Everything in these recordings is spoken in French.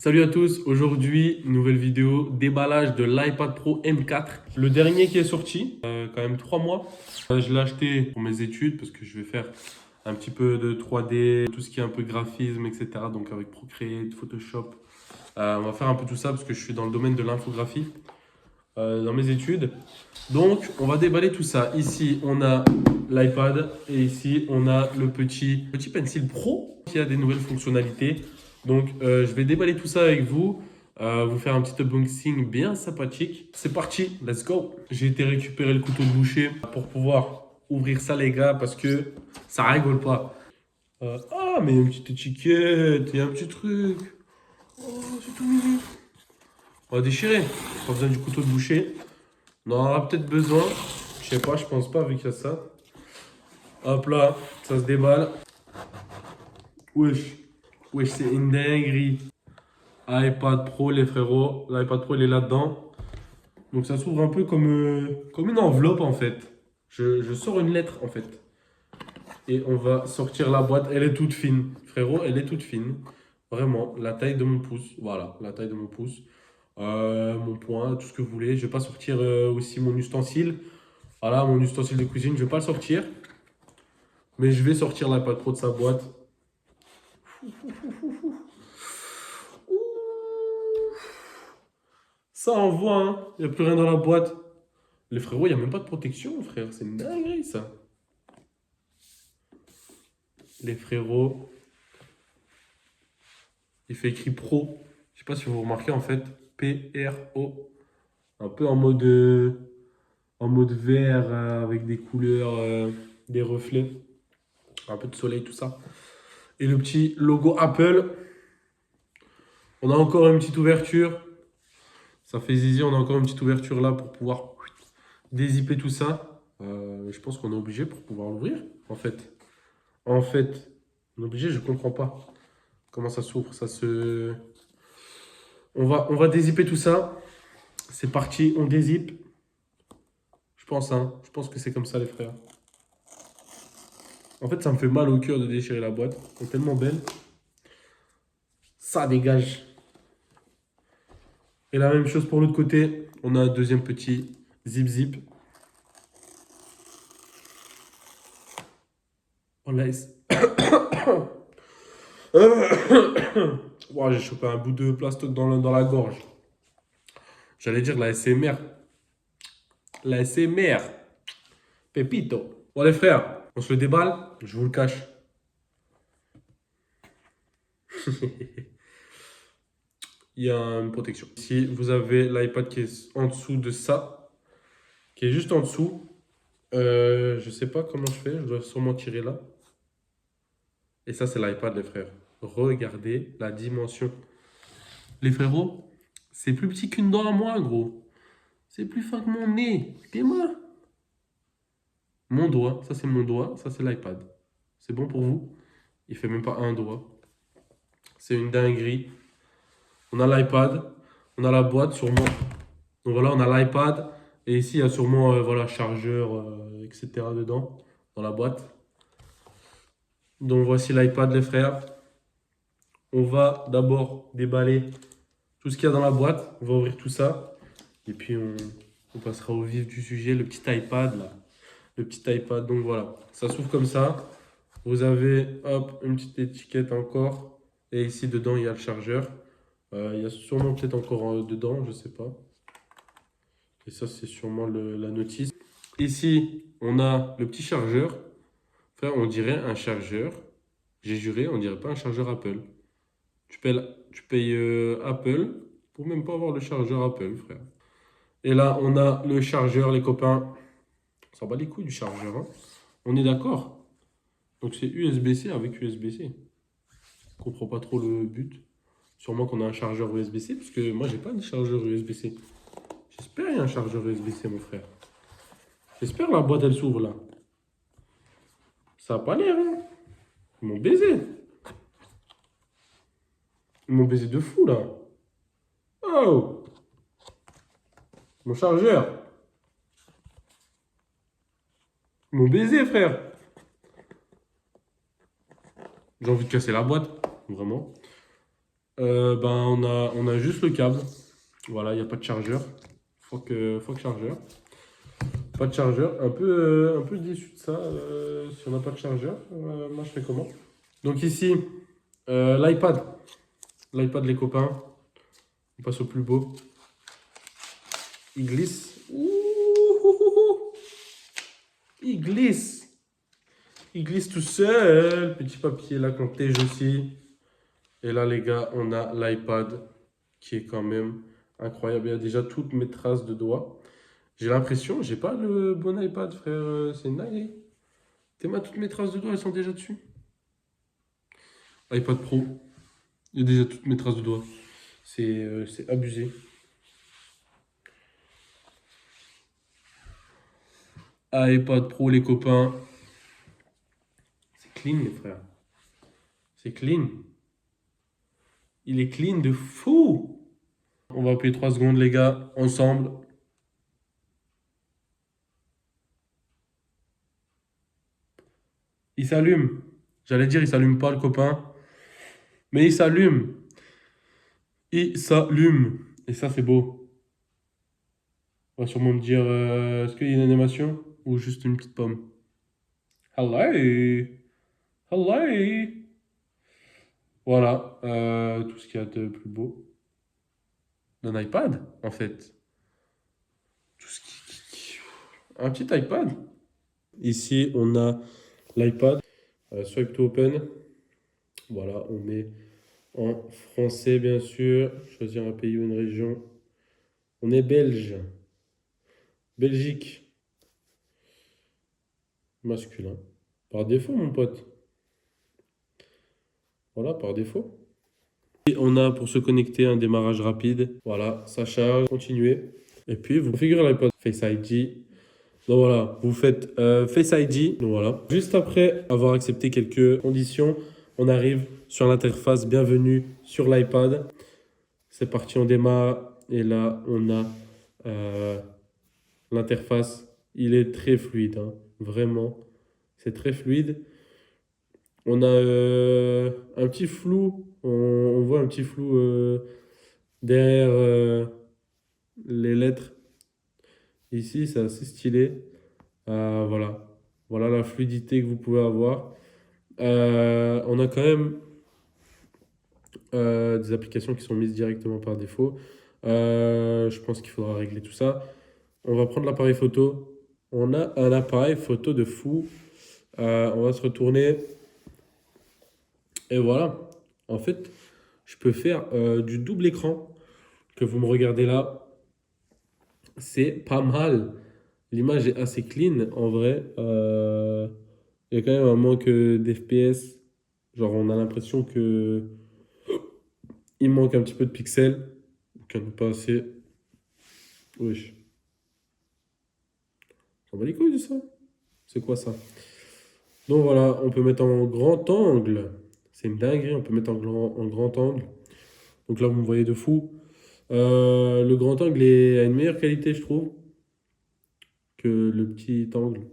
Salut à tous, aujourd'hui, nouvelle vidéo, déballage de l'iPad Pro M4. Le dernier qui est sorti, quand même 3 mois. Je l'ai acheté pour mes études parce que je vais faire un petit peu de 3D, tout ce qui est un peu graphisme, etc. Donc avec Procreate, Photoshop. On va faire un peu tout ça parce que je suis dans le domaine de l'infographie dans mes études. Donc on va déballer tout ça. Ici, on a l'iPad et ici, on a le petit Pencil Pro qui a des nouvelles fonctionnalités. Donc, je vais déballer tout ça avec vous, vous faire un petit unboxing bien sympathique. C'est parti, let's go! J'ai été récupérer le couteau de boucher pour pouvoir ouvrir ça, les gars, parce que ça rigole pas. Ah, mais il y a une petite étiquette, il y a un petit truc. Oh, c'est tout mignon. On va déchirer. Pas besoin du couteau de boucher. On en aura peut-être besoin. Je sais pas, je pense pas, vu qu'il y a ça. Hop là, ça se déballe. Wesh, wesh, c'est une dinguerie. iPad Pro, les frérots. L'iPad Pro, il est là-dedans. Donc ça s'ouvre un peu comme une enveloppe, en fait. Je sors une lettre, en fait. Et on va sortir la boîte. Elle est toute fine. Frérot, elle est toute fine. Vraiment, la taille de mon pouce. Voilà, la taille de mon pouce. Mon poing, tout ce que vous voulez. Je vais pas sortir aussi mon ustensile. Voilà, mon ustensile de cuisine, je vais pas le sortir. Mais je vais sortir l'iPad Pro de sa boîte. Ça envoie, hein. Il n'y a plus rien dans la boîte. Les frérots, il n'y a même pas de protection, frère. C'est une dinguerie, ça. Les frérots. Il fait écrit pro. Je sais pas si vous remarquez, en fait. P-R-O. Un peu en mode vert, avec des couleurs, des reflets. Un peu de soleil, tout ça. Et le petit logo Apple. On a encore une petite ouverture. Ça fait zizi, on a encore une petite ouverture là pour pouvoir dézipper tout ça. Je pense qu'on est obligé pour pouvoir l'ouvrir, en fait. En fait, on est obligé, je comprends pas comment ça s'ouvre. On va dézipper tout ça. C'est parti, on dézippe. Je pense, hein. Je pense que c'est comme ça, les frères. En fait, ça me fait mal au cœur de déchirer la boîte. Elle est tellement belle. Ça dégage. Et la même chose pour l'autre côté. On a un deuxième petit zip-zip. On laisse. Wow, j'ai chopé un bout de plastoc dans la gorge. J'allais dire la SMR. La SMR. Pépito. Bon, les frères, on se le déballe. Je vous le cache. Il y a une protection. Ici, vous avez l'iPad qui est en dessous de ça. Qui est juste en dessous. Je sais pas comment je fais. Je dois sûrement tirer là. Et ça, c'est l'iPad, les frères. Regardez la dimension. Les frérots, c'est plus petit qu'une dent à moi, gros. C'est plus fin que mon nez. Écoutez-moi. Mon doigt, ça c'est mon doigt, ça c'est l'iPad. C'est bon pour vous? Il fait même pas un doigt. C'est une dinguerie. On a l'iPad, on a la boîte sûrement. Donc voilà, on a l'iPad. Et ici, il y a sûrement voilà, chargeur, etc. dedans, dans la boîte. Donc voici l'iPad, les frères. On va d'abord déballer tout ce qu'il y a dans la boîte. On va ouvrir tout ça. Et puis on passera au vif du sujet, le petit iPad là. Le petit iPad, donc voilà. Ça s'ouvre comme ça. Vous avez, hop, une petite étiquette encore. Et ici, dedans, il y a le chargeur. Il y a sûrement peut-être encore dedans, je sais pas. Et ça, c'est sûrement la notice. Ici, on a le petit chargeur. Frère, on dirait un chargeur. J'ai juré, on dirait pas un chargeur Apple. Tu payes Apple pour même pas avoir le chargeur Apple, frère. Et là, on a le chargeur, les copains. On s'en bat les couilles du chargeur, hein. On est d'accord? Donc c'est USB-C avec USB-C. Je comprends pas trop le but. Sûrement qu'on a un chargeur USB-C, parce que moi j'ai pas de chargeur USB-C. J'espère qu'il y a un chargeur USB-C, mon frère. J'espère la boîte elle s'ouvre là. Ça a pas l'air, hein. Ils m'ont baisé. Ils m'ont baisé de fou là. Oh! Mon chargeur. Ils m'ont baisé, frère. J'ai envie de casser la boîte. Vraiment. On a juste le câble. Voilà, il n'y a pas de chargeur. Faut que chargeur. Pas de chargeur. Un peu déçu de ça. Si on n'a pas de chargeur, moi je fais comment? Donc ici, l'iPad. L'iPad, les copains. On passe au plus beau. Il glisse. Ouh, il glisse. Il glisse tout seul. Petit papier là qu'on tège aussi. Et là, les gars, on a l'iPad qui est quand même incroyable. Il y a déjà toutes mes traces de doigts. J'ai l'impression, j'ai pas le bon iPad, frère. C'est une dinguerie. Toutes mes traces de doigts, elles sont déjà dessus. iPad Pro. Il y a déjà toutes mes traces de doigts. C'est abusé. iPad Pro, les copains. C'est clean, les frères. C'est clean. Il est clean de fou. On va appuyer 3 secondes, les gars, ensemble. Il s'allume. J'allais dire, il s'allume pas, le copain. Mais il s'allume. Il s'allume. Et ça, c'est beau. On va sûrement me dire, est-ce qu'il y a une animation ou juste une petite pomme? Hello. Hello. Voilà, tout ce qu'il y a de plus beau d'un iPad, en fait. Tout ce Un petit iPad. Ici, on a l'iPad. Swipe to open. Voilà, on met en français, bien sûr. Choisir un pays ou une région. On est belge. Belgique. Masculin. Par défaut, mon pote. Voilà, par défaut. Et on a pour se connecter un démarrage rapide. Voilà, ça charge. Continuez. Et puis, vous configurez l'iPad. Face ID. Donc voilà, vous faites Face ID. Donc voilà. Juste après avoir accepté quelques conditions, on arrive sur l'interface. Bienvenue sur l'iPad. C'est parti, on démarre. Et là, on a l'interface. Il est très fluide, hein. Vraiment. C'est très fluide. On a un petit flou. On voit un petit flou derrière les lettres. Ici, c'est assez stylé. Voilà. Voilà la fluidité que vous pouvez avoir. On a quand même des applications qui sont mises directement par défaut. Je pense qu'il faudra régler tout ça. On va prendre l'appareil photo. On a un appareil photo de fou. On va se retourner. Et voilà. En fait, je peux faire du double écran que vous me regardez là. C'est pas mal. L'image est assez clean en vrai. Il y a quand même un manque d'FPS. Genre, on a l'impression que il manque un petit peu de pixels. Qu'il n'y en a pas assez. Wesh. On va les couilles de ça. C'est quoi ça? Donc voilà, on peut mettre en grand angle. C'est une dinguerie, on peut mettre en grand angle. Donc là, vous me voyez de fou. Le grand angle a une meilleure qualité, je trouve, que le petit angle.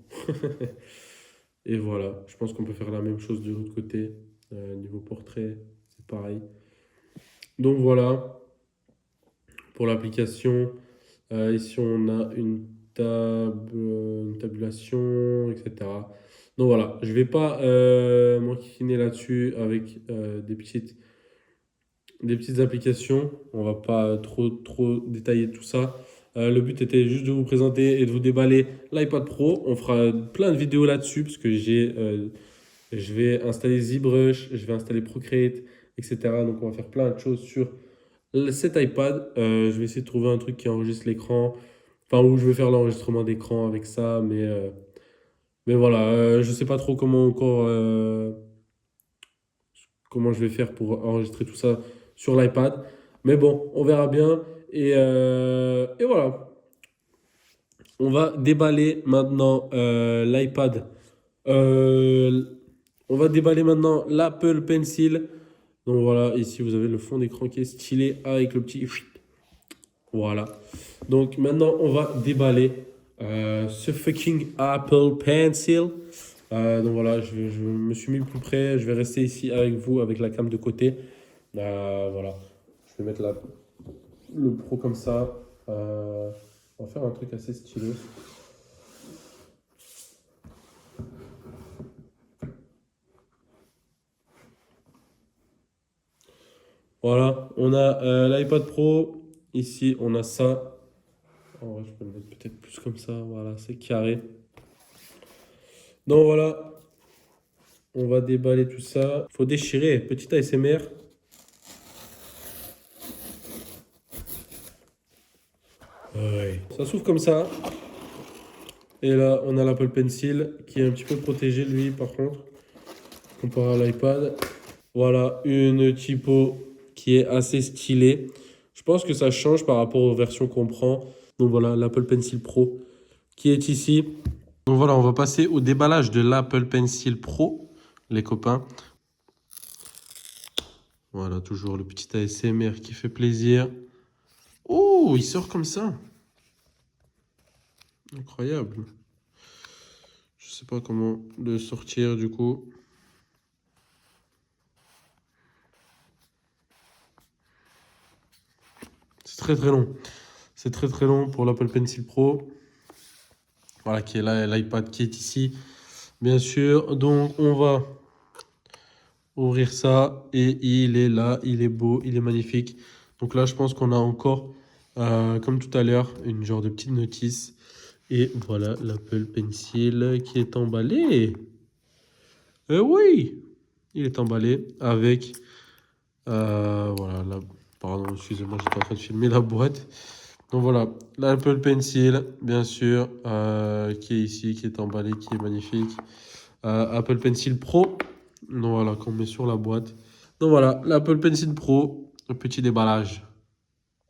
Et voilà, je pense qu'on peut faire la même chose de l'autre côté. Niveau portrait, c'est pareil. Donc voilà, pour l'application, ici on a une tabulation, etc. Donc voilà, je ne vais pas m'enquiquiner là-dessus avec des petites applications. On va pas trop détailler tout ça. Le but était juste de vous présenter et de vous déballer l'iPad Pro. On fera plein de vidéos là-dessus parce que je vais installer ZBrush, je vais installer Procreate, etc. Donc on va faire plein de choses sur cet iPad. Je vais essayer de trouver un truc qui enregistre l'écran. Enfin, où je vais faire l'enregistrement d'écran avec ça. Mais voilà, je ne sais pas trop comment encore... comment je vais faire pour enregistrer tout ça sur l'iPad. Mais bon, on verra bien. Et voilà. On va déballer maintenant l'iPad. On va déballer maintenant l'Apple Pencil. Donc voilà, ici vous avez le fond d'écran qui est stylé avec le petit... Voilà. Donc maintenant, on va déballer ce fucking Apple Pencil. Donc voilà, je me suis mis plus près. Je vais rester ici avec vous, avec la cam de côté. Voilà. Je vais mettre le Pro comme ça. On va faire un truc assez stylé. Voilà, on a l'iPad Pro. Ici, on a ça. En vrai, je peux le mettre peut-être plus comme ça. Voilà, c'est carré. Donc voilà, on va déballer tout ça. Faut déchirer. Petit ASMR. Ouais. Ça s'ouvre comme ça. Et là, on a l'Apple Pencil qui est un petit peu protégé, lui, par contre, comparé à l'iPad. Voilà, une typo qui est assez stylée. Je pense que ça change par rapport aux versions qu'on prend. Donc voilà, l'Apple Pencil Pro qui est ici. Donc voilà, on va passer au déballage de l'Apple Pencil Pro, les copains. Voilà, toujours le petit ASMR qui fait plaisir. Oh, il sort comme ça. Incroyable. Je sais pas comment le sortir du coup. C'est très très long. C'est très très long pour l'Apple Pencil Pro. Voilà, qui est là, l'iPad qui est ici. Bien sûr, donc on va ouvrir ça et il est là, il est beau, il est magnifique. Donc là, je pense qu'on a encore, comme tout à l'heure, une genre de petite notice. Et voilà l'Apple Pencil qui est emballé. Oui, il est emballé avec, voilà, pardon, excusez-moi, j'étais en train de filmer la boîte. Donc voilà, l'Apple Pencil, bien sûr, qui est ici, qui est emballé, qui est magnifique. Apple Pencil Pro, donc voilà, qu'on met sur la boîte. Donc voilà, l'Apple Pencil Pro, le petit déballage.